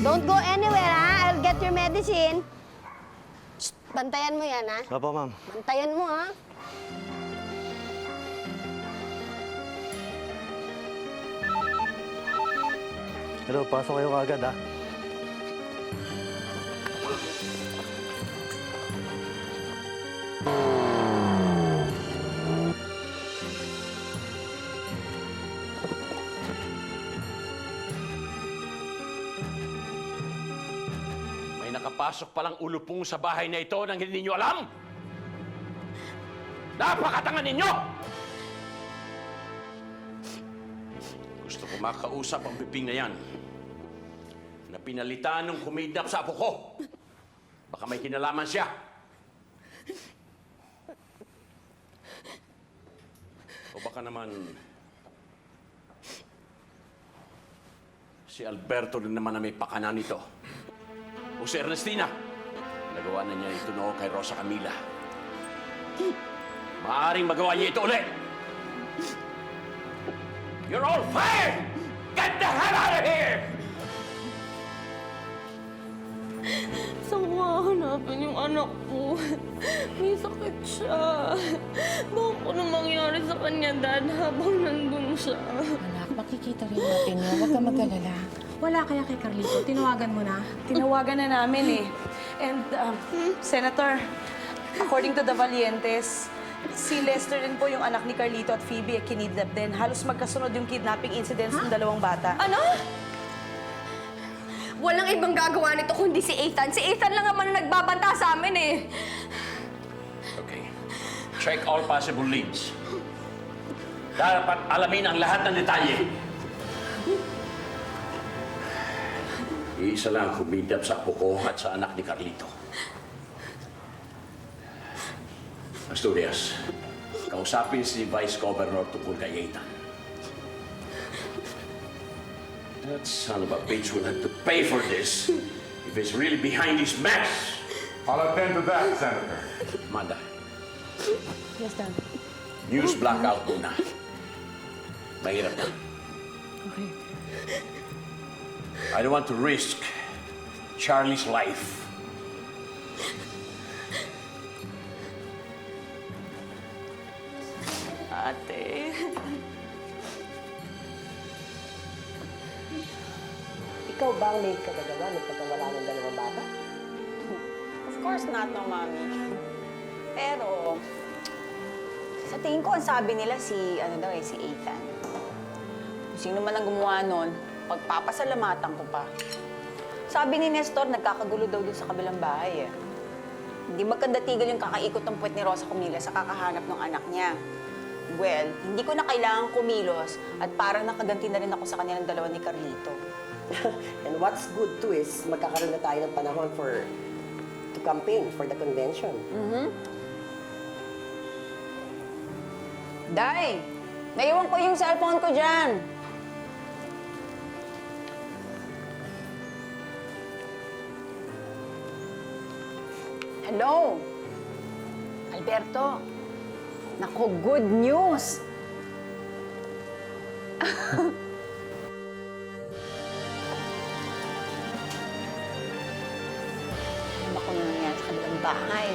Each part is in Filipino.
Don't go anywhere, ha? I'll get your medicine. Shh, bantayan mo yan, ha? Opo, ma'am. Bantayan mo, ha? Hello, pasok kayo kaagad, ha? May nakapasok palang ulupong sa bahay na ito nang hindi niyo alam? Napakatanga ninyo! Gusto ko makausap ang piping na yan na pinalitan nung kumidnap sa apo ko. Baka may kinalaman siya. O baka naman si Alberto rin naman na may pakana nito. O si Ernestina. Nagawa na niya ito noon kay Rosa Camila. Maaaring magawa niya ito ulit. You're all fired! Get the hell out of here! Saan ko hahanapin yung anak ko? May sakit siya. Baka ko na mangyari sa kanya, Dad, habang nandun siya. Anak, makikita rin natin yun. Huwag ka mag-alala. Wala kaya kay Carlito? Tinawagan mo na? Tinawagan na namin eh. And, Senator, according to the Valientes, si Lester rin po yung anak ni Carlito at Phoebe kinidnap din. Halos magkasunod yung kidnapping incidents ng dalawang bata. Ano? Walang ibang gagawa nito kundi si Ethan. Si Ethan lang naman ang nagbabanta sa amin eh. Okay. Check all possible leads. Dapat alamin ang lahat ng detalye. Iisa lang kumidap sa apo ko at sa anak ni Carlito. Asturias, kausapin si Vice Governor tungkol kay Ethan. That son of a bitch will have to pay for this if he's really behind this mess. I'll attend to that, Senator. Amanda, Yes, Dad. news blackout muna. Mahirap na. Okay. I don't want to risk Charlie's life. Ate. Ikaw ba ang may kagagawa ng pagkawala ng dalawang bata? Of course not, no, Mami. Pero, sa tingin ko, ang sabi nila si Ethan. Kung sino man ang gumawa nun, pagpapasalamatan ko pa. Sabi ni Nestor, nagkakagulo daw doon sa kabilang bahay eh. Hindi magkandatigal yung kakaikot ng puwet ni Rosa Camila sa kakahanap ng anak niya. Well, hindi ko na kailangan kumilos at parang nakaganti na rin ako sa kanilang dalawa ni Carlito. And what's good too is magkakaroon na tayo ng panahon to campaign for the convention. Day! Naiwan ko yung cellphone ko dyan! Hello? Alberto? Naku, good news! Ano ko nangyayari sa kanilang bahay?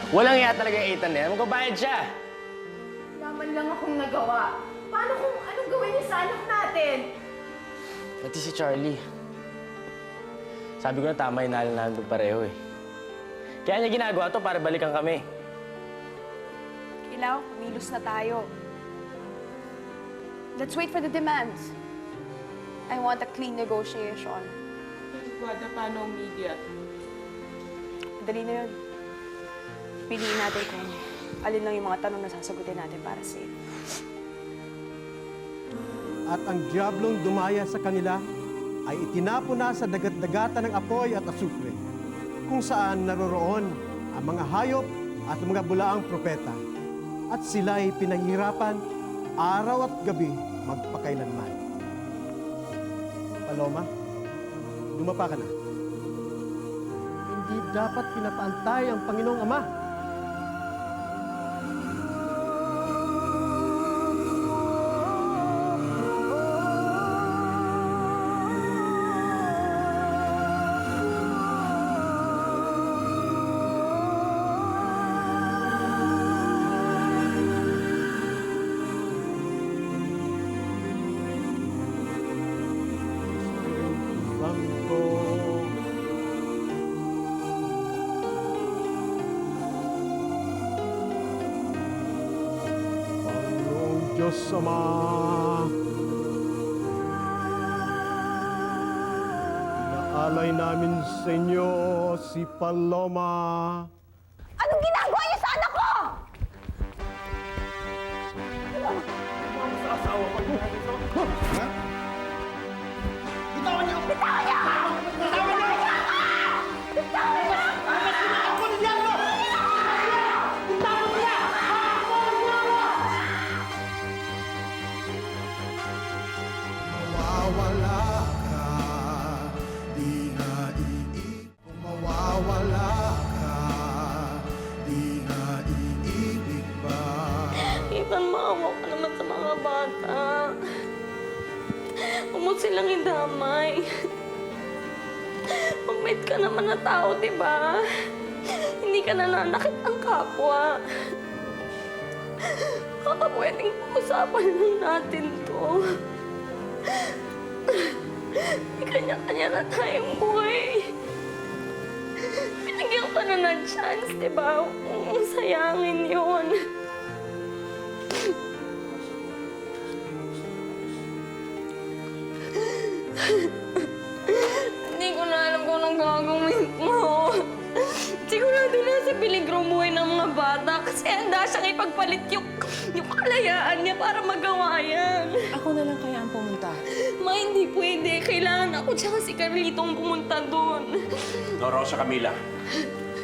Walang iya talaga yung Ethan na yan. Magbabayad siya. Naman lang akong nagawa. Paano kung anong gawin niya sa anak natin? Pati si Charlie. Sabi ko na tama yung nalan doon pareho eh. Kaya niya ginagawa to para balikan kami. Ilaw, kumilos na tayo. Let's wait for the demands. I want a clean negotiation. Guarda, paano media? Dali na yun. Piliin natin kung alin lang yung mga tanong na sasagutin natin para safe. At ang diablong dumaya sa kanila ay itinapo na sa dagat-dagatan ng apoy at asupre, kung saan naroroon ang mga hayop at mga bulaang propeta. At sila'y pinahihirapan araw at gabi magpakailanman. Paloma, lumapa ka na. Hindi dapat pinapaantay ang Panginoong Ama. Diyos Ama. Inaalay namin sa inyo si Paloma. Anong ginagawa niyo sa anak ko? Mawawala ka, di nga iibig. Kung mawawala ka, di nga iibig ba? Ethan, maawa ka naman sa mga bata. Huwag mo silang idamay. Mabait ka naman na tao, di ba? Hindi ka nananakit ang kapwa. Baka pwedeng pag-usapan lang natin to. May kanya-kanya na tayong buhay. Binigyan ka na ng chance, di ba? Huwag mong sayangin yun. Hindi ko na alam kung anong gagawin mo. Sigurado na sa peligro buhay ng mga bata kasi handa siyang ipagpalit yung kalayaan niya para magawa yan. Ako na lang kaya ang pumunta. Ma, hindi pwede. Kailangan ako tsaka si Carlito ang pumunta doon. No, Rosa Camila.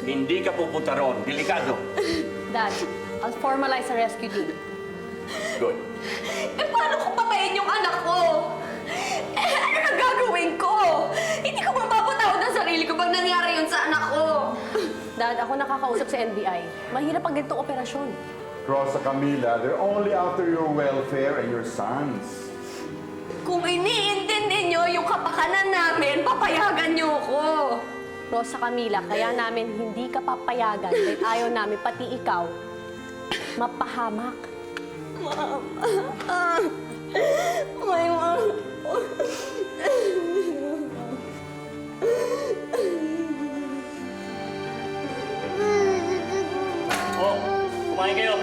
Hindi ka pupunta roon. Delikado. Dad, I'll formalize a rescue team. Good. Eh, paano kung patayin yung anak ko? Eh, ano na gagawin ko? Hindi ko mapapatawad ang sarili ko pag nangyari yun sa anak ko. Dad, ako nakakausap sa NBI. Mahirap pag ganitong operasyon. Rosa Camila, they're only after your welfare and your sons. Kung iniintindi nyo yung kapakanan namin, papayagan nyo ko. Rosa Camila, kaya namin hindi ka papayagan dahil ayaw namin pati ikaw mapahamak. Mama. May mama. Oh, kumain kayo.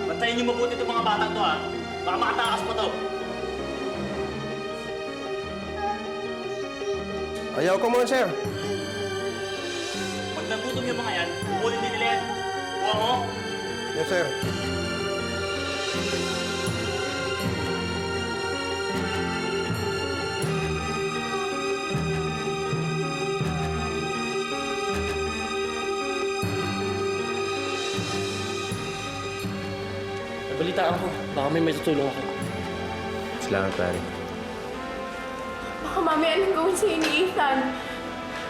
Bantayan niyo mabuti itong mga batang to, ha? Baka makatakas pa to. Ayaw ko muna, sir. Pag nagutom yung mga yan, kukunin din nila yan. Kuha mo. Yes, sir. Nabalitaan ko. Baka may tutulong ako. Salamat, pare. Baka mami, anong gawin sa'yo ni Ethan?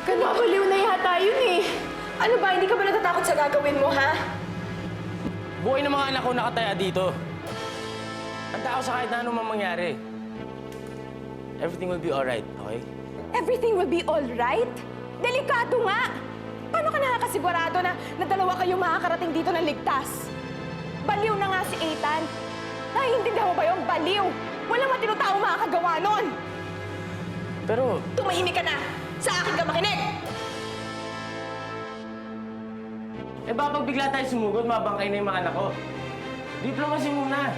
Kanabaliw na yata yun eh. Ano ba, hindi ka ba natatakot sa gagawin mo, ha? Buhay ng mga anak ko nakataya dito. Handa ako sa kahit na anong mangyari. Everything will be alright, okay? Everything will be all right? Delikado nga! Paano ka nakakasigurado na dalawa kayong makakarating dito ng ligtas? Baliw na nga si Ethan. Naiintindihan mo ba yung baliw? Walang matino tao makakagawa nun! Pero, Tumahimik ka na! Sa akin ka makinig! eh baka pag bigla tayo sumugod, mabangkay na yung mga anak ko. Diplomacy muna.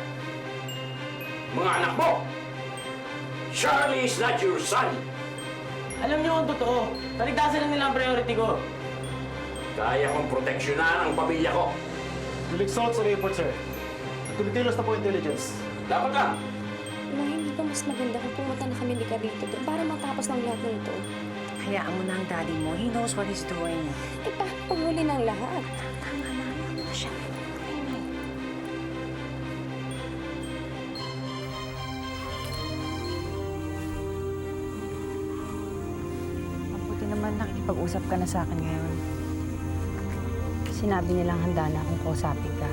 Mga anak mo! Charlie is not your son. Alam niyo kung totoo. Taligtasan na nila ang priority ko. Kaya kong proteksyonan ang pamilya ko. Tulig salt sa report, sir. Tulig-tilos na po intelligence. Dapat lang. Ma, hindi ba mas maganda kung pumunta na kami ni Carlito doon para matapos ng lahat ng ito? Hayaan mo na ang daddy mo. He knows what he's doing. Eh, paghuli ng lahat. Tama na. Ano siya? Mabuti naman nakikipag-usap ka na sa akin ngayon. Sinabi nilang handa na akong kausapin ka.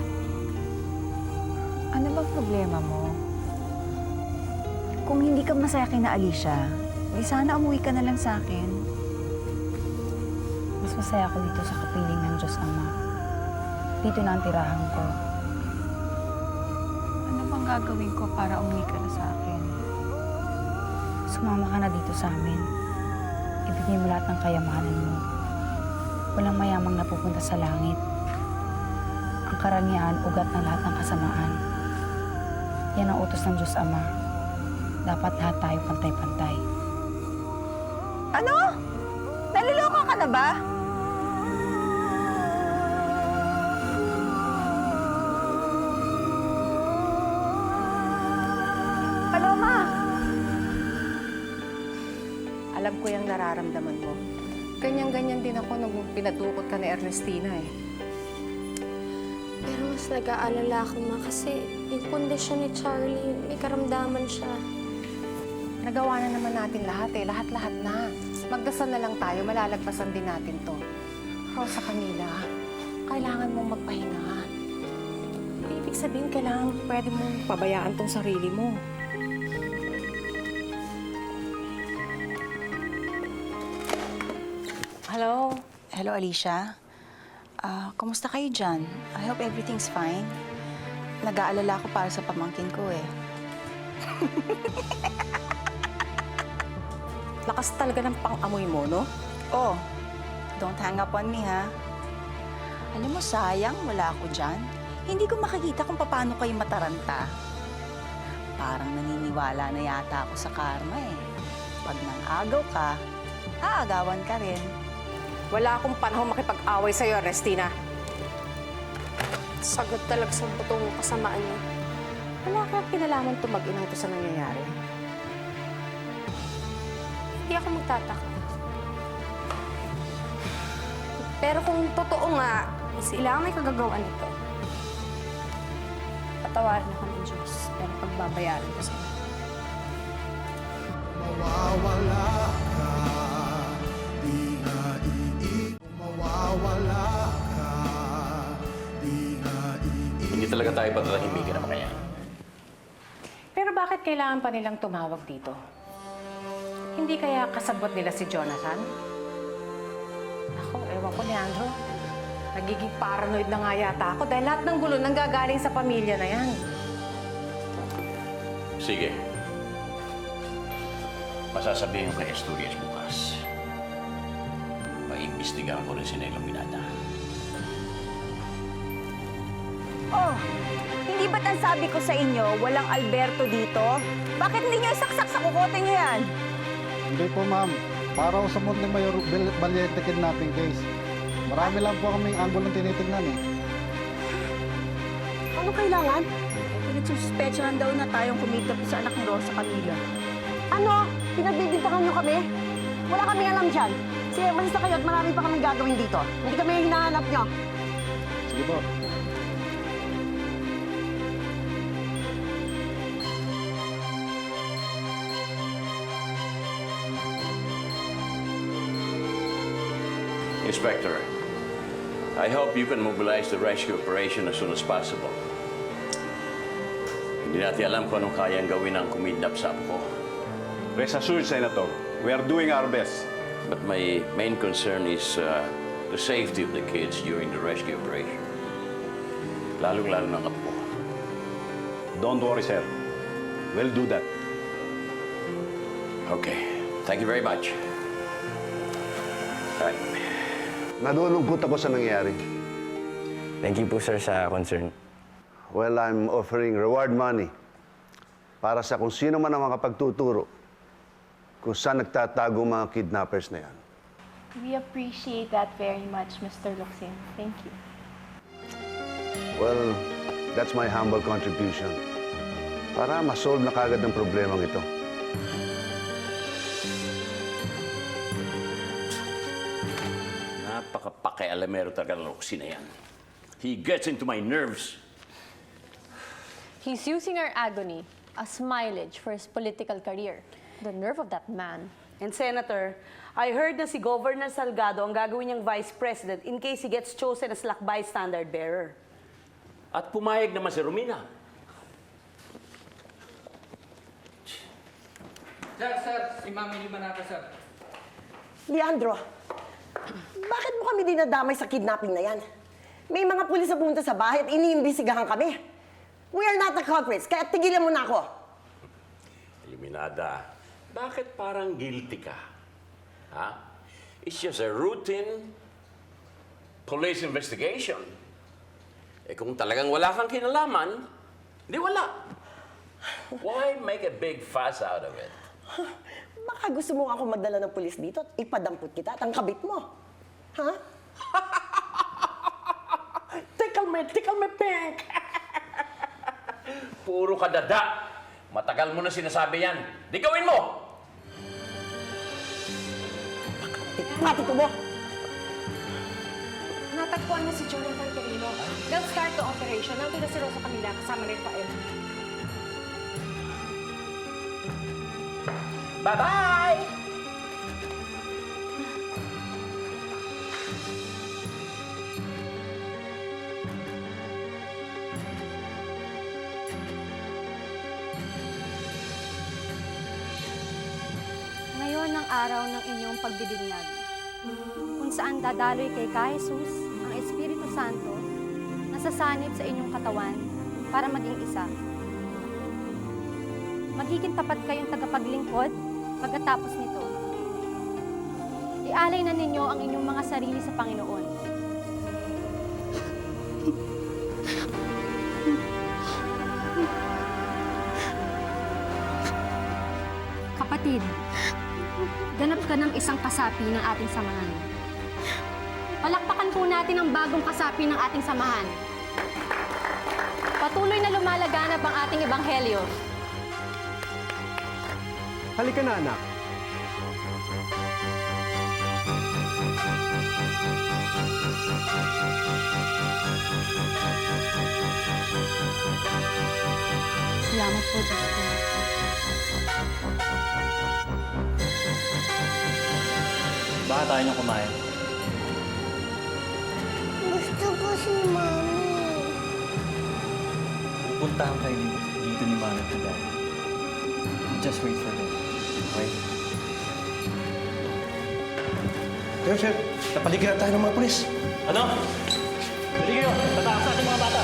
Ano ba problema mo? Kung hindi ka masaya kay na Alicia, sana umuwi ka na lang sa akin. Mas masaya ako dito sa kapiling ng Diyos Ama. Dito na ang tirahan ko. Ano bang gagawin ko para umuwi ka na sa akin? Sumama ka na dito sa amin. Ibigay mo lahat ng kayamanan mo. Walang mayamang napupunta sa langit. Ang karangyaan, ugat ng lahat ng kasamaan. Yan ang utos ng Diyos Ama. Dapat lahat tayo pantay-pantay. Ano? Naliloko ka na ba? Paloma! Alam ko yung nararamdaman mo. Ganyan-ganyan din ako nung pinatukot ka ni Ernestina eh. Pero mas nag-aalala ako, Ma, kasi yung kondisyon ni Charlie, may karamdaman siya. Nagawa na naman natin lahat eh. Lahat-lahat na. Magdasal na lang tayo, malalagpasan din natin to. Rosa Camila, kailangan mong magpahinga. Ibig sabihin, kailangan pwede mong pabayaan tong sarili mo. Hello? Hello, Alicia. Kumusta kayo dyan? I hope everything's fine. Nag-aalala ako para sa pamangkin ko eh. Lakas talaga ng pang-amoy mo, no? Oh, don't hang up on me, ha? Alam mo, sayang, wala ako dyan. Hindi ko makikita kung paano kayo mataranta. Parang naniniwala na yata ako sa karma, eh. Pag nang-agaw ka, aagawan ka rin. Wala akong panahon makipag-away sa'yo, Ernestina. Sagot talaga sa butong kasamaan niya. Wala kang kinalaman tumag-inang to sa nangyayari. Hindi ako magtataka. Pero kung totoo nga, sila ang may kagagawa nito. Patawarin ako ng Diyos, pero pagbabayaran ko sila. Mawawala ka, di nga iisip. Mawawala ka, di nga iisip. Hindi talaga tayo pagkakahimikin naman kaya. Pero bakit kailangan pa nilang tumawag dito? Hindi kaya kasabot nila si Jonathan? Ako, ewan ko, Leandro. Nagiging paranoid na nga yata ako dahil lahat ng gulo nanggagaling sa pamilya na yan. Sige. Masasabihin ko kay Asturias bukas. Paimbestigahan ko rin si Nelo Minata. Oh, hindi ba't ang sabi ko sa inyo, walang Alberto dito? Bakit hindi nyo isaksak sa kukote nyo yan? Hindi po, ma'am. Para sa Monte Mayor Valiente kidnapping case. Marami lang po kaming anggulong tinitignan eh. Ano kailangan? Pinagsuspetsahan daw na tayong kumita sa anak ni Rosa Camila. Ano? Pinagbibintangan nyo kami? Wala kaming alam dyan. Sige, basta kayo at marami pa kaming gagawin dito. Hindi kami hinahanap nyo. Sige po. Inspector, I hope you can mobilize the rescue operation as soon as possible. Hindi natin alam kung anong kayang gawin ng kumidnap sa apo ko. Rest assured, Senator, we are doing our best. But my main concern is the safety of the kids during the rescue operation. Lalong-lalo ng apo ko. Don't worry, sir. We'll do that. Okay. Thank you very much. Right. Nalulungkot ako sa nangyari. Thank you po, sir, sa concern. Well, I'm offering reward money para sa kung sino man ang makapagtuturo kung saan nagtatago mga kidnappers na yan. We appreciate that very much, Mr. Locsin. Thank you. Well, that's my humble contribution para ma-solve na kagad ang problemang ito. Napaka-pakialamero talaga ng Roxy na yan. He gets into my nerves. He's using our agony as mileage for his political career. The nerve of that man. And Senator, I heard na si Governor Salgado ang gagawin niyang Vice President in case he gets chosen as lakbay standard bearer. At pumayag naman si Romina. Sir, si Mami Limanata, sir. Leandro, bakit mo kami dinadamay sa kidnapping na yan? May mga pulis na pumunta sa bahay at iniimbestigahan kami. We are not the culprits, kaya tigilan mo na ako. Eliminada, bakit parang guilty ka? Ha? It's just a routine police investigation. Eh kung talagang wala kang kinalaman, di wala. Why make a big fuss out of it? Baka gusto mo ako magdala ng pulis dito at ipadampot kita at ang kabit mo. Ha? Tickle me pink! Puro ka dada. Matagal mo na sinasabi yan. Di gawin mo! Mati ko mo! Natagpuan na si Jonathan Quirino. They'll start the operation. Nandito si Rosa Camila kasama rin pa El. Bye-bye! Ngayon ang araw ng inyong pagbibinyag, kung saan dadaloy kay Jesus ang Espiritu Santo na sasanib sa inyong katawan para maging isa. Magiging tapat kayong tagapaglingkod pagkatapos nito. Ialay na ninyo ang inyong mga sarili sa Panginoon. Kapatid, ganap ka ng isang kasapi ng ating samahan. Palakpakan po natin ang bagong kasapi ng ating samahan. Patuloy na lumalaganap ang ating ebanghelyo. Halika na, anak. Salamat po, Diyos ko. Baka tayo niyong kumain. Gusto ko si Mami. Pupuntahan kayo dito ni Mami at Daddy. Just wait for them. Okay? Chef, napaligiran tayo ng mga pulis. Ano? Dali kayo! Tatakas natin mga bata!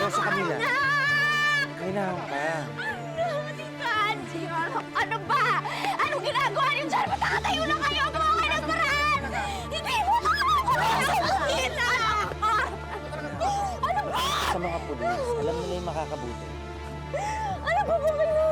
Rosa Camila. Kailangan ka. Ano ba? Anong ginagawa niyo dyan? Matakatayo na kayo! Gumawa kayo ng paraan! Hindi mo makakakita! Ano ba? Sa mga pulis, alam nila yung makakabuti. Ano ba ba kayo?